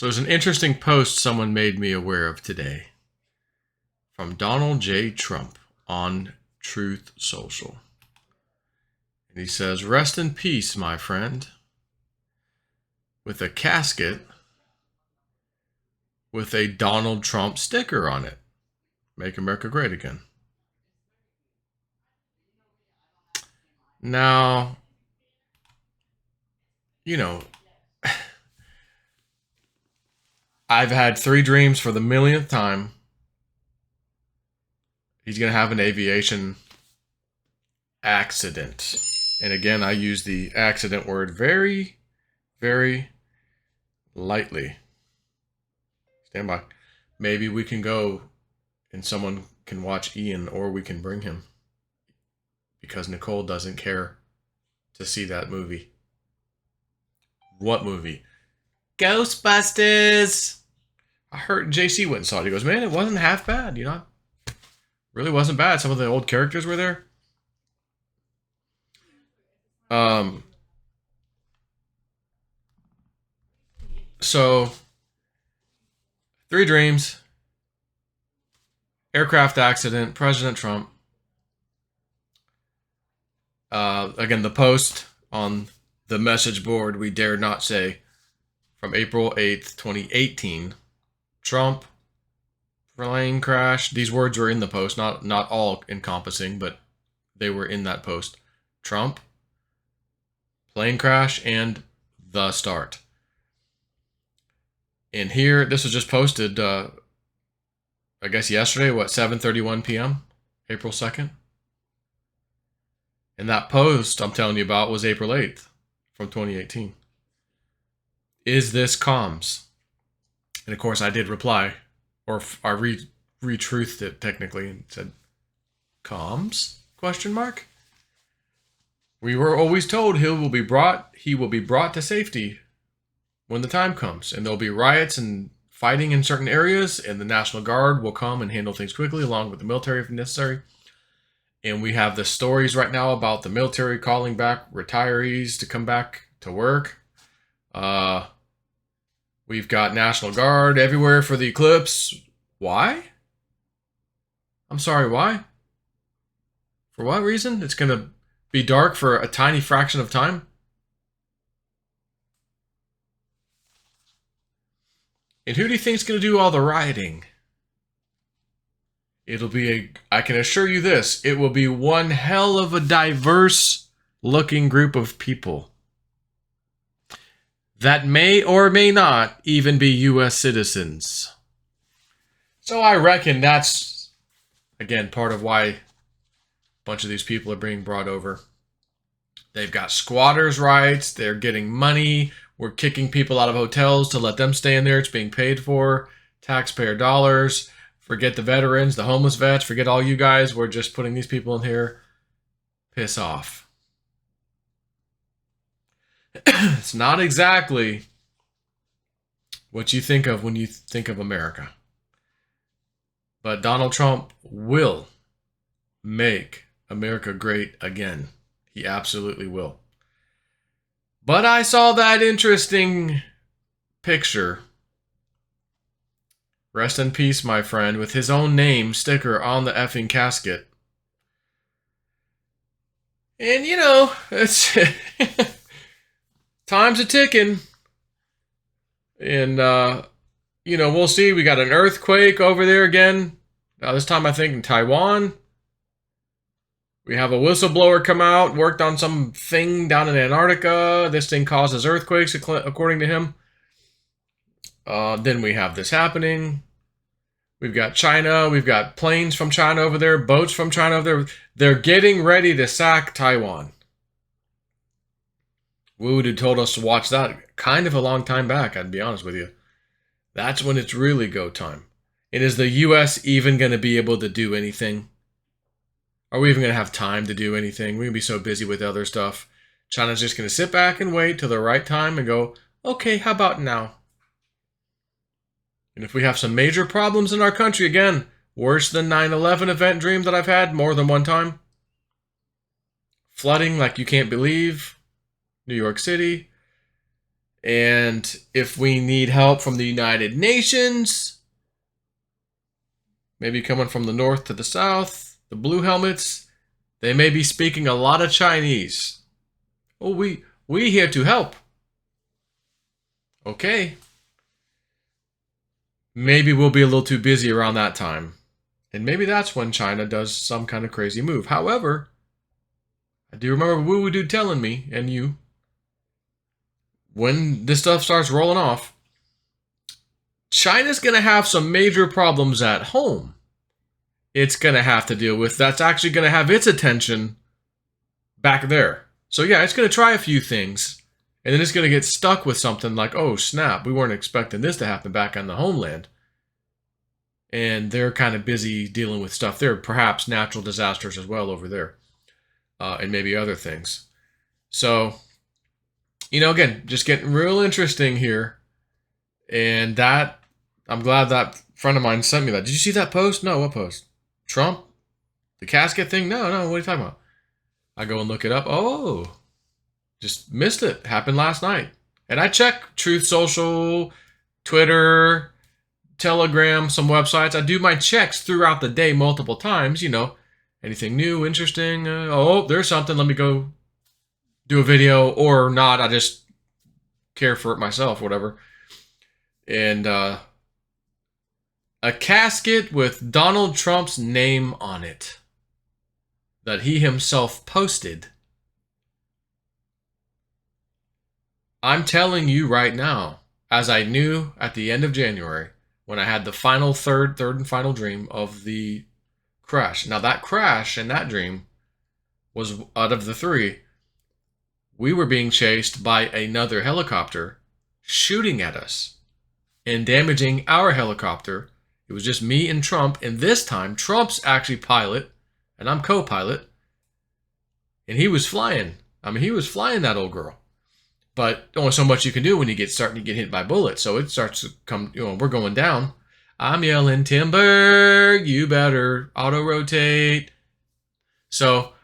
So there's an interesting post someone made me aware of today from Donald J. Trump on Truth Social. And he says, "Rest in peace, my friend," with a casket with a Donald Trump sticker on it. Make America Great Again. Now, you know, I've had 3 dreams for the millionth time. He's going to have an aviation accident. And again, I use the accident word very, very lightly. Stand by. Maybe we can go and someone can watch Ian, or we can bring him. Because Nicole doesn't care to see that movie. What movie? Ghostbusters! I heard JC went and saw it. He goes, man, it wasn't half bad, you know? Really wasn't bad. Some of the old characters were there. So, 3 dreams. Aircraft accident. President Trump. Again, the post on the message board, we dare not say, from April 8th, 2018. Trump, plane crash. These words were in the post, not all encompassing, but they were in that post. Trump, plane crash, and the start. And here, this was just posted, I guess yesterday, 7:31 p.m., April 2nd. And that post I'm telling you about was April 8th from 2018. Is this comms? And of course I did reply, or I retruthed it technically and said, comms? Question mark? We were always told he will be brought to safety when the time comes, and there'll be riots and fighting in certain areas, and the National Guard will come and handle things quickly along with the military if necessary. And we have the stories right now about the military calling back retirees to come back to work. We've got National Guard everywhere for the eclipse. Why? I'm sorry, why? For what reason? It's going to be dark for a tiny fraction of time? And who do you think is going to do all the rioting? It'll be I can assure you this, it will be one hell of a diverse looking group of people that may or may not even be U.S. citizens. So I reckon that's, again, part of why a bunch of these people are being brought over. They've got squatters' rights, they're getting money, we're kicking people out of hotels to let them stay in there, it's being paid for, taxpayer dollars. Forget the veterans, the homeless vets, forget all you guys. We're just putting these people in here. Piss off. It's not exactly what you think of when you think of America. But Donald Trump will make America great again. He absolutely will. But I saw that interesting picture. Rest in peace, my friend, with his own name sticker on the effing casket. And, you know, it's time's a ticking. And, you know, we'll see. We got an earthquake over there again. This time, I think, in Taiwan. We have a whistleblower come out, worked on some thing down in Antarctica. This thing causes earthquakes, according to him. Then we have this happening. We've got China. We've got planes from China over there, boats from China over there. They're getting ready to sack Taiwan. Wood had told us to watch that kind of a long time back, I'd be honest with you. That's when it's really go time. And is the U.S. even going to be able to do anything? Are we even going to have time to do anything? We're going to be so busy with other stuff. China's just going to sit back and wait till the right time and go, okay, how about now? And if we have some major problems in our country, again, worse than 9/11 event dream that I've had more than one time. Flooding like you can't believe. New York City. And if we need help from the United Nations, maybe coming from the north to the south, the blue helmets, they may be speaking a lot of Chinese. Oh, we here to help. Okay. Maybe we'll be a little too busy around that time. And maybe that's when China does some kind of crazy move. However, I do remember Woo Dude telling me, and you, when this stuff starts rolling off, China's going to have some major problems at home. It's going to have to deal with. That's actually going to have its attention back there. So yeah, it's going to try a few things. And then it's going to get stuck with something like, oh snap, we weren't expecting this to happen back on the homeland. And they're kind of busy dealing with stuff there, perhaps natural disasters as well over there, and maybe other things. So, again, just getting real interesting here. And that, I'm glad that friend of mine sent me that. Did you see that post? No, what post? Trump? The casket thing? No, what are you talking about? I go and look it up. Oh, just missed it. Happened last night. And I check Truth Social, Twitter, Telegram, some websites. I do my checks throughout the day multiple times, anything new, interesting. Oh, there's something. Let me go do a video, or not. I just care for it myself, whatever. And a casket with Donald Trump's name on it that he himself posted. I'm telling you right now, as I knew at the end of January, when I had the final third and final dream of the crash. Now that crash and that dream was, out of the three, we were being chased by another helicopter shooting at us and damaging our helicopter. It was just me and Trump, and this time Trump's actually pilot and I'm co-pilot, and he was flying. He was flying that old girl. But only so much you can do when you starting to get hit by bullets. So it starts to come, we're going down. I'm yelling, timber, you better auto-rotate. So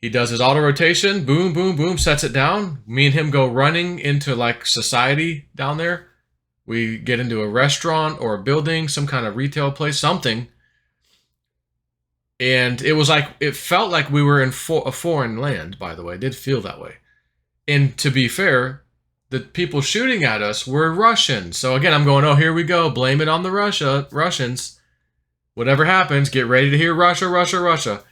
he does his auto-rotation, boom, boom, boom, sets it down. Me and him go running into like society down there. We get into a restaurant or a building, some kind of retail place, something. And it felt like we were in a foreign land, by the way. It did feel that way. And to be fair, the people shooting at us were Russian. So again, I'm going, oh, here we go. Blame it on the Russians. Whatever happens, get ready to hear Russia, Russia, Russia.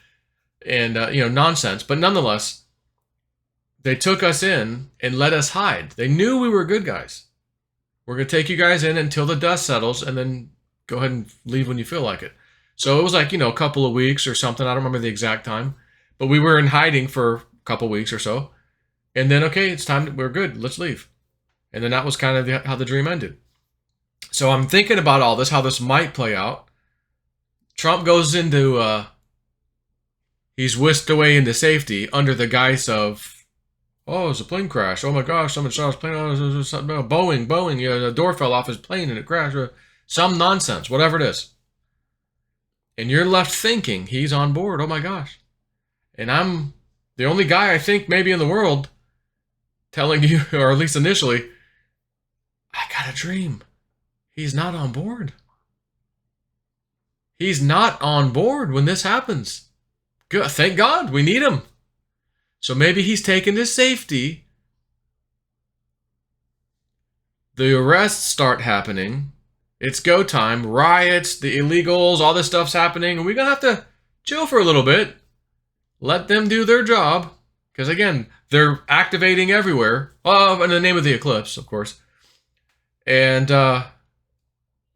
And, nonsense. But nonetheless, they took us in and let us hide. They knew we were good guys. We're going to take you guys in until the dust settles and then go ahead and leave when you feel like it. So it was like, a couple of weeks or something. I don't remember the exact time. But we were in hiding for a couple of weeks or so. And then, okay, it's time. We're good. Let's leave. And then that was kind of how the dream ended. So I'm thinking about all this, how this might play out. Trump goes into, he's whisked away into safety under the guise of, oh, it's a plane crash. Oh my gosh, someone shot his plane. Oh, Boeing. The door fell off his plane and it crashed. Some nonsense, whatever it is. And you're left thinking he's on board. Oh my gosh. And I'm the only guy, I think, maybe in the world telling you, or at least initially, I got a dream. He's not on board. He's not on board when this happens. Good. Thank God. We need him. So maybe he's taken to safety. The arrests start happening. It's go time. Riots, the illegals, all this stuff's happening. And we're going to have to chill for a little bit. Let them do their job. Because again, they're activating everywhere. Oh, in the name of the eclipse, of course. And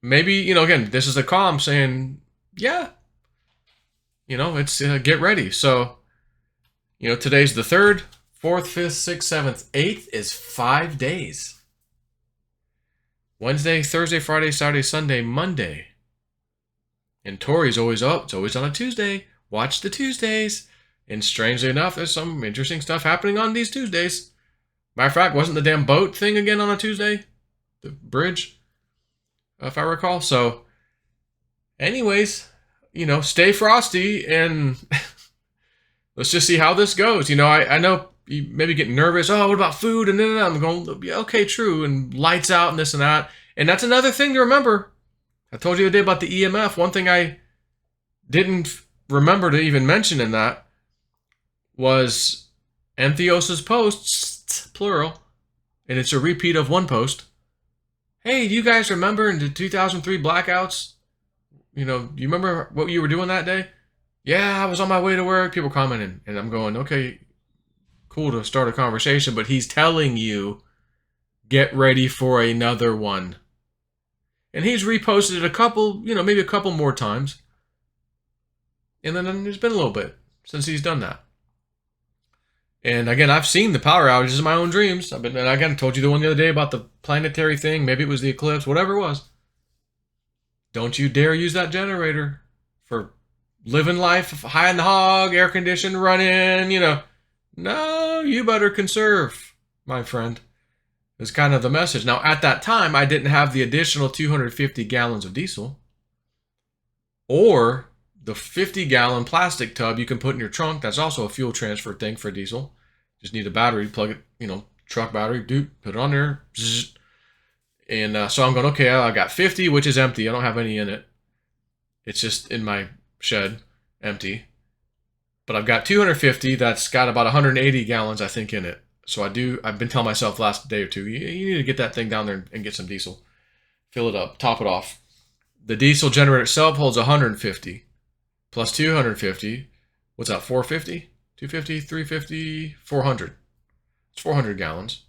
maybe, again, this is a calm saying, yeah, it's get ready. So, today's the 3rd, 4th, 5th, 6th, 7th, 8th is 5 days. Wednesday, Thursday, Friday, Saturday, Sunday, Monday. And Tori's always up. It's always on a Tuesday. Watch the Tuesdays. And strangely enough, there's some interesting stuff happening on these Tuesdays. Matter of fact, wasn't the damn boat thing again on a Tuesday? The bridge, if I recall. So, anyways, stay frosty and let's just see how this goes. I know, maybe getting nervous. Oh, what about food? And then I'm going, yeah, okay, true. And lights out and this and that. And that's another thing to remember. I told you the other day about the EMF. One thing I didn't remember to even mention in that was Entheos's posts, plural, and it's a repeat of one post. Hey, do you guys remember in the 2003 blackouts? You know, you remember what you were doing that day? Yeah, I was on my way to work. People commenting, and I'm going, okay, cool to start a conversation, but he's telling you, get ready for another one. And he's reposted it a couple, you know, maybe a couple more times. And then there's been a little bit since he's done that. And again, I've seen the power outages in my own dreams. And again, I told you the one the other day about the planetary thing. Maybe it was the eclipse, whatever it was. Don't you dare use that generator for living life high in the hog, air conditioned, running, you know. No, you better conserve, my friend. Is kind of the message. Now, at that time, I didn't have the additional 250 gallons of diesel or the 50-gallon plastic tub you can put in your trunk. That's also a fuel transfer thing for diesel. Just need a battery, plug it, you know, truck battery, put it on there. And so I'm going, okay, I got 50, which is empty. I don't have any in it. It's just in my shed, empty. But I've got 250 that's got about 180 gallons, I think, in it. So I've been telling myself last day or two, you need to get that thing down there and get some diesel. Fill it up, top it off. The diesel generator itself holds 150 plus 250. What's that, 450? 250, 350, 400. It's 400 gallons.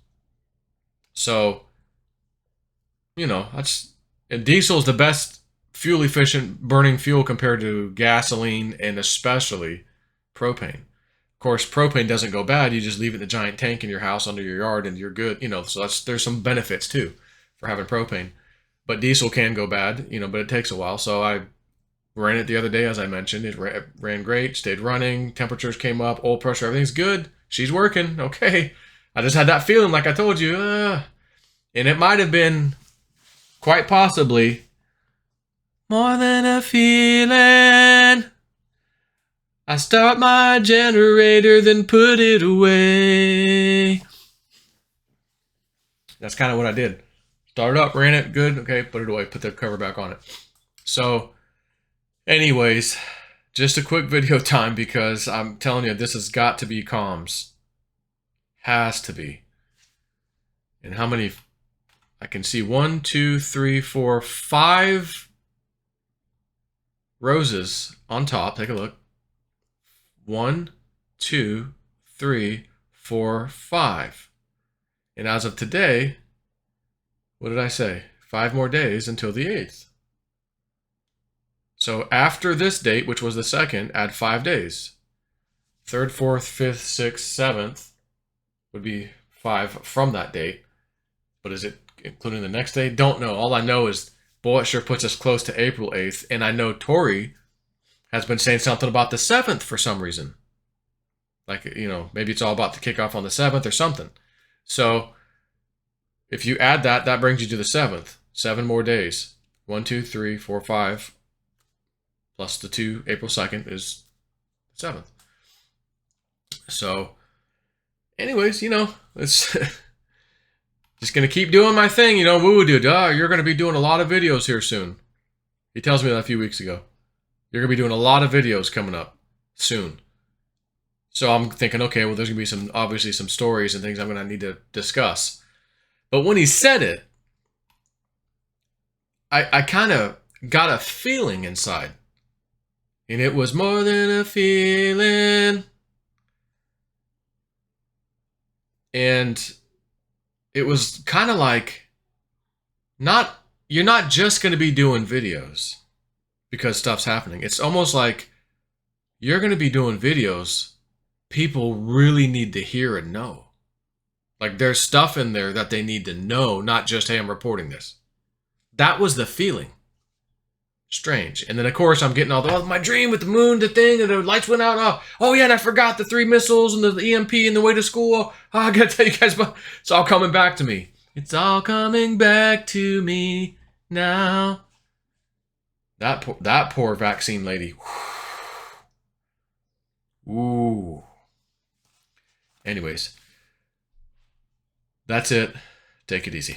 So, you know, and diesel is the best fuel efficient burning fuel compared to gasoline and especially propane. Of course, propane doesn't go bad. You just leave it in a giant tank in your house under your yard and you're good. You know, so there's some benefits too for having propane. But diesel can go bad, you know, but it takes a while. So I ran it the other day, as I mentioned. It ran great, stayed running. Temperatures came up, oil pressure, everything's good. She's working, okay. I just had that feeling like I told you. And it might have been quite possibly more than a feeling. I start my generator, then put it away. That's kind of what I did. Started up, ran it, good, okay, put it away, put the cover back on it. So, anyways, just a quick video time because I'm telling you, this has got to be comms. Has to be. And how many? I can see 1, 2, 3, 4, 5 roses on top. Take a look. 1, 2, 3, 4, 5. And as of today, what did I say? 5 more days until the 8th. So after this date, which was the 2nd, add 5 days. 3rd, 4th, 5th, 6th, 7th would be 5 from that date. But is it including the next day? Don't know. All I know is, boy, it sure puts us close to April 8th. And I know Tori has been saying something about the 7th for some reason. Like, you know, maybe it's all about the kickoff on the 7th or something. So if you add that, that brings you to the 7th. 7 more days. 1, 2, 3, 4, 5. Plus the 2, April 2nd is 7th. So, anyways, you know, it's just going to keep doing my thing. You know, woo dude, you're going to be doing a lot of videos here soon. He tells me that a few weeks ago. You're going to be doing a lot of videos coming up soon. So I'm thinking, okay, well, there's going to be obviously some stories and things I'm going to need to discuss. But when he said it, I kind of got a feeling inside. And it was more than a feeling. And it was kind of like, you're not just going to be doing videos because stuff's happening. It's almost like you're going to be doing videos people really need to hear and know. Like there's stuff in there that they need to know, not just, hey, I'm reporting this. That was the feeling. Strange. And then, of course, I'm getting all the, my dream with the moon, the thing, and the lights went out. Oh yeah, and I forgot the 3 missiles and the EMP and the way to school. Oh, I got to tell you guys, it's all coming back to me. It's all coming back to me now. That poor vaccine lady. Ooh. Anyways, that's it. Take it easy.